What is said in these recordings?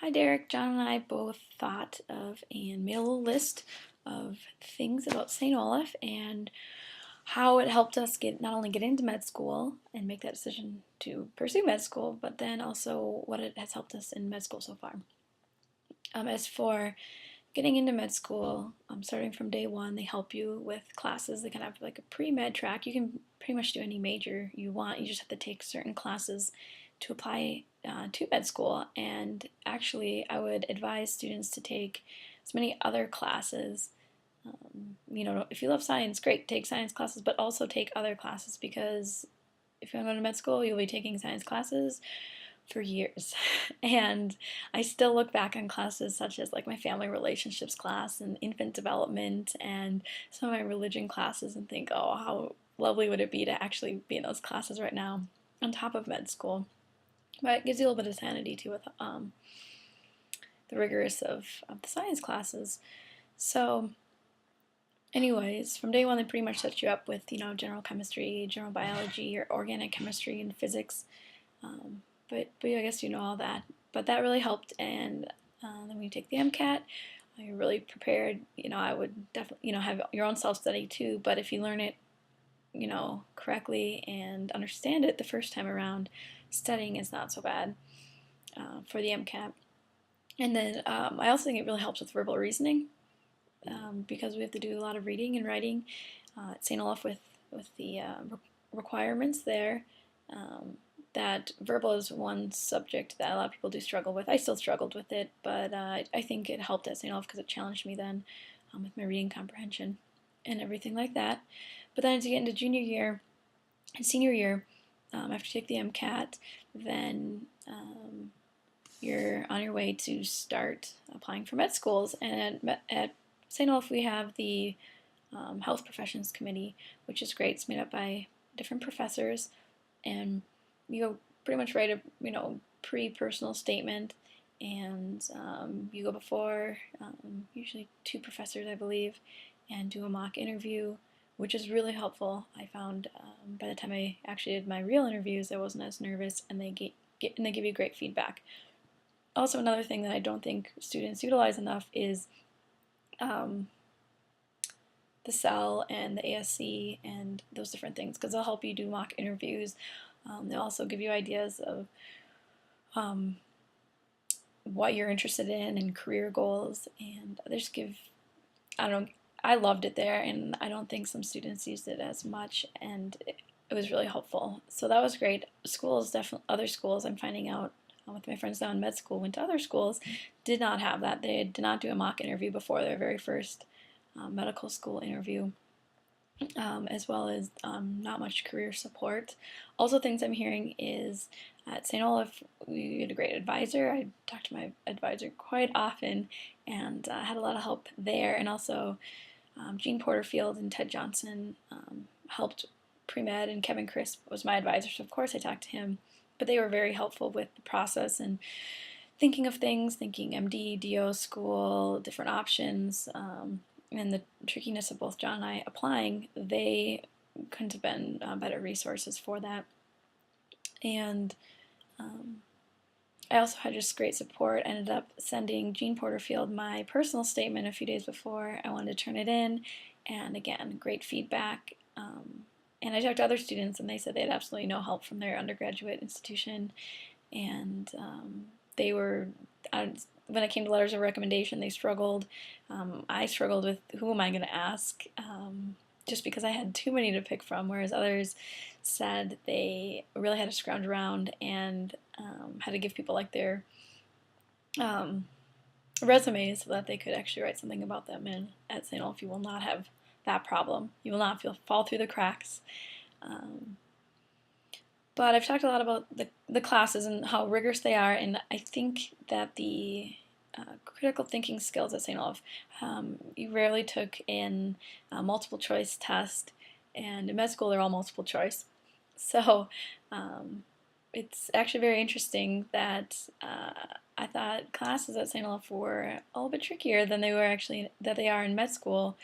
Hi Derek, John and I both thought of and made a little list of things about St. Olaf and how it helped us not only get into med school and make that decision to pursue med school, but then also what it has helped us in med school so far. As for getting into med school, starting from day one, they help you with classes. They kind of have like a pre-med track. You can pretty much do any major you want. You just have to take certain classes to apply to med school. And actually, I would advise students to take as many other classes. If you love science, great, take science classes, but also take other classes because if you want to go to med school, you'll be taking science classes for years. And I still look back on classes such as like my family relationships class and infant development and some of my religion classes and think, oh, how lovely would it be to actually be in those classes right now on top of med school. But it gives you a little bit of sanity too with the rigorous of the science classes. So anyways, from day one they pretty much set you up with, general chemistry, general biology, or organic chemistry and physics. But I guess you know all that. But that really helped, and then when you take the MCAT, you're really prepared. I would definitely, have your own self-study too, but if you learn it, correctly and understand it the first time around, studying is not so bad for the MCAT. And then I also think it really helps with verbal reasoning because we have to do a lot of reading and writing at St. Olaf with the requirements there. That verbal is one subject that a lot of people do struggle with. I still struggled with it, but I think it helped at St. Olaf because it challenged me then with my reading comprehension and everything like that. But then as you get into junior year and senior year, after you take the MCAT, then you're on your way to start applying for med schools. And at St. Olaf, we have the Health Professions Committee, which is great. It's made up by different professors, and you go pretty much write a pre-personal statement, and you go before usually two professors, I believe, and do a mock interview, which is really helpful. I found by the time I actually did my real interviews, I wasn't as nervous, and they give you great feedback. Also, another thing that I don't think students utilize enough is the CEL and the ASC and those different things, because they'll help you do mock interviews. They'll also give you ideas of what you're interested in and career goals, and they just give, I loved it there, and I don't think some students used it as much, and it was really helpful. So that was great. Schools, definitely, other schools, I'm finding out with my friends now in med school, went to other schools, did not have that. They did not do a mock interview before their very first medical school interview, as well as not much career support. Also, things I'm hearing is at St. Olaf, we had a great advisor. I talked to my advisor quite often and had a lot of help there. And also, Gene Porterfield and Ted Johnson helped pre-med, and Kevin Crisp was my advisor, so of course I talked to him. But they were very helpful with the process and thinking of things, thinking MD, DO school, different options, and the trickiness of both John and I applying. They couldn't have been better resources for that. And I also had just great support. I ended up sending Gene Porterfield my personal statement a few days before I wanted to turn it in, and again, great feedback. And I talked to other students, and they said they had absolutely no help from their undergraduate institution, and they were, when it came to letters of recommendation, they struggled. I struggled with who am I going to ask, just because I had too many to pick from, whereas others said they really had to scrounge around and had to give people like their resumes so that they could actually write something about them. And at St. Olaf, you will not have that problem. You will not fall through the cracks. But I've talked a lot about the classes and how rigorous they are, and I think that the critical thinking skills at St. Olaf, you rarely took in a multiple choice test, and in med school they're all multiple choice. So it's actually very interesting that I thought classes at St. Olaf were a little bit trickier than they are in med school.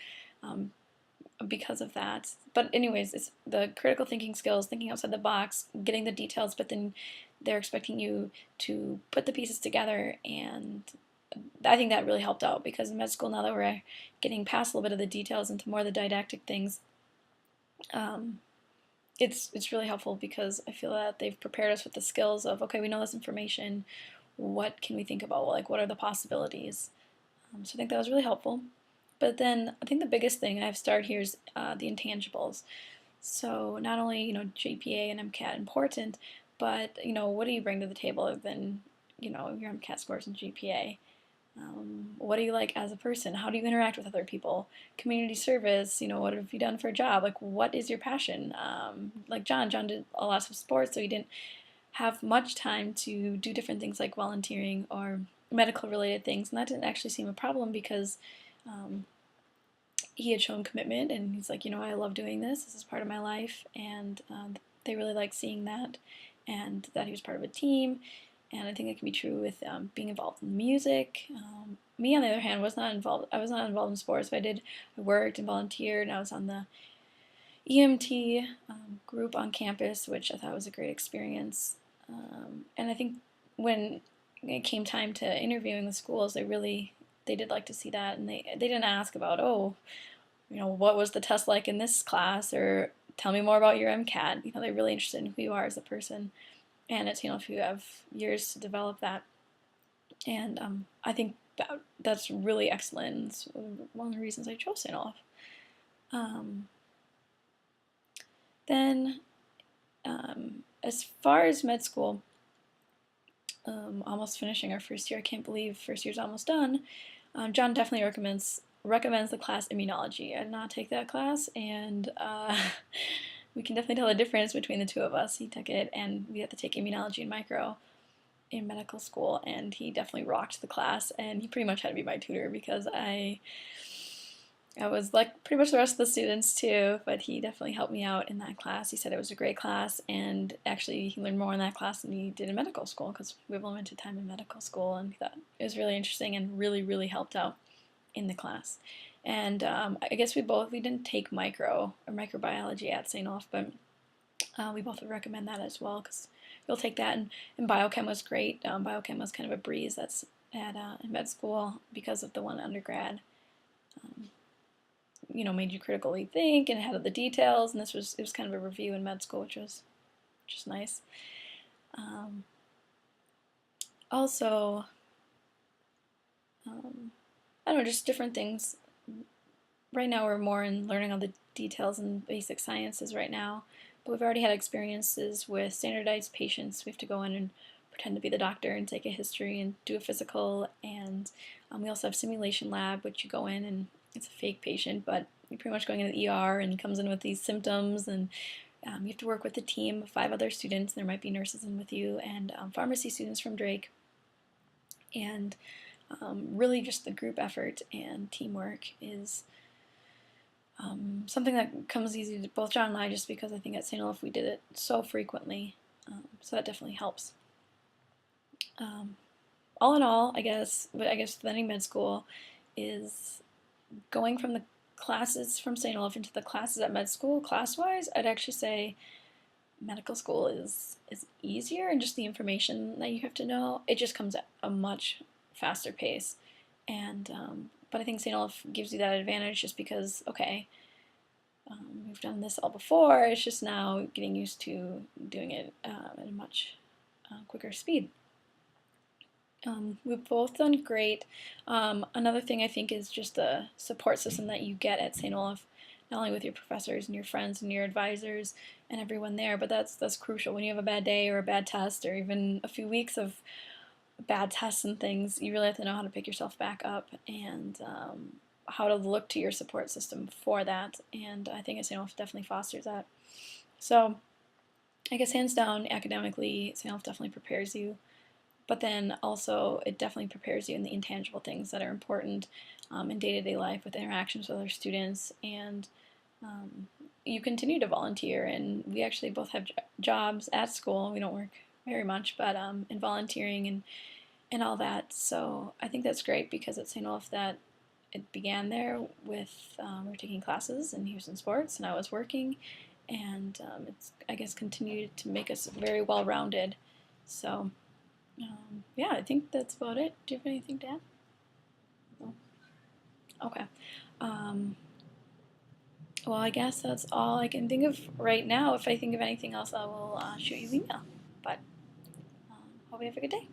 Because of that. But anyways, it's the critical thinking skills, thinking outside the box, getting the details, but then they're expecting you to put the pieces together, and I think that really helped out because in med school, now that we're getting past a little bit of the details into more of the didactic things, um, it's really helpful because I feel that they've prepared us with the skills of, okay, we know this information, what can we think about, like what are the possibilities. So I think that was really helpful. But then I think the biggest thing I've started here is the intangibles. So not only, GPA and MCAT important, but what do you bring to the table other than your MCAT scores and GPA? What do you like as a person? How do you interact with other people? Community service, what have you done for a job? Like, what is your passion? Like John did a lot of sports, so he didn't have much time to do different things like volunteering or medical related things, and that didn't actually seem a problem because um, he had shown commitment, and he's like, I love doing this. This is part of my life, and they really like seeing that, and that he was part of a team. And I think that can be true with being involved in music. Me, on the other hand, was not involved. I was not involved in sports, but I worked and volunteered, and I was on the EMT group on campus, which I thought was a great experience. And I think when it came time to interviewing the schools, they did like to see that, and they didn't ask about, oh, what was the test like in this class, or tell me more about your MCAT. They're really interested in who you are as a person, and it's if you have years to develop that. And I think that's really excellent. It's one of the reasons I chose St. Olaf. Then, as far as med school, almost finishing our first year. I can't believe first year's almost done. John definitely recommends the class immunology. I did not take that class, and we can definitely tell the difference between the two of us. He took it, and we had to take immunology and micro in medical school, and he definitely rocked the class, and he pretty much had to be my tutor because I was like pretty much the rest of the students too, but he definitely helped me out in that class. He said it was a great class, and actually he learned more in that class than he did in medical school because we have limited time in medical school, and he thought it was really interesting and really, really helped out in the class. And I guess we didn't take micro or microbiology at St. Olaf, but we both would recommend that as well because you'll take that. And biochem was great. Biochem was kind of a breeze that's at in med school because of the one undergrad. Made you critically think and had the details, and it was kind of a review in med school, which was just nice. Also, I don't know, just different things. Right now we're more in learning all the details and basic sciences right now, but we've already had experiences with standardized patients. We have to go in and pretend to be the doctor and take a history and do a physical, and we also have simulation lab, which you go in and it's a fake patient, but you're pretty much going in the ER, and he comes in with these symptoms, and you have to work with a team of 5 other students. There might be nurses in with you, and pharmacy students from Drake, and really just the group effort and teamwork is something that comes easy to both John and I, just because I think at St. Olaf we did it so frequently, so that definitely helps. All in all, I guess attending med school is going from the classes from St. Olaf into the classes at med school. Class-wise, I'd actually say medical school is easier, and just the information that you have to know, it just comes at a much faster pace. And but I think St. Olaf gives you that advantage just because, okay, we've done this all before. It's just now getting used to doing it at a much quicker speed. We've both done great. Another thing I think is just the support system that you get at St. Olaf, not only with your professors and your friends and your advisors and everyone there, but that's crucial. When you have a bad day or a bad test or even a few weeks of bad tests and things, you really have to know how to pick yourself back up and how to look to your support system for that. And I think St. Olaf definitely fosters that. So I guess hands down, academically, St. Olaf definitely prepares you. But then also, it definitely prepares you in the intangible things that are important in day-to-day life with interactions with other students. And you continue to volunteer. And we actually both have jobs at school. We don't work very much, but in volunteering and all that. So I think that's great because at St. Olaf that it began there with we were taking classes, and he was in sports, and I was working. And it's, I guess, continued to make us very well-rounded So, yeah, I think that's about it. Do you have anything to add? No? Okay. Um, well, I guess that's all I can think of right now. If I think of anything else, I will shoot you an email. But hope you have a good day.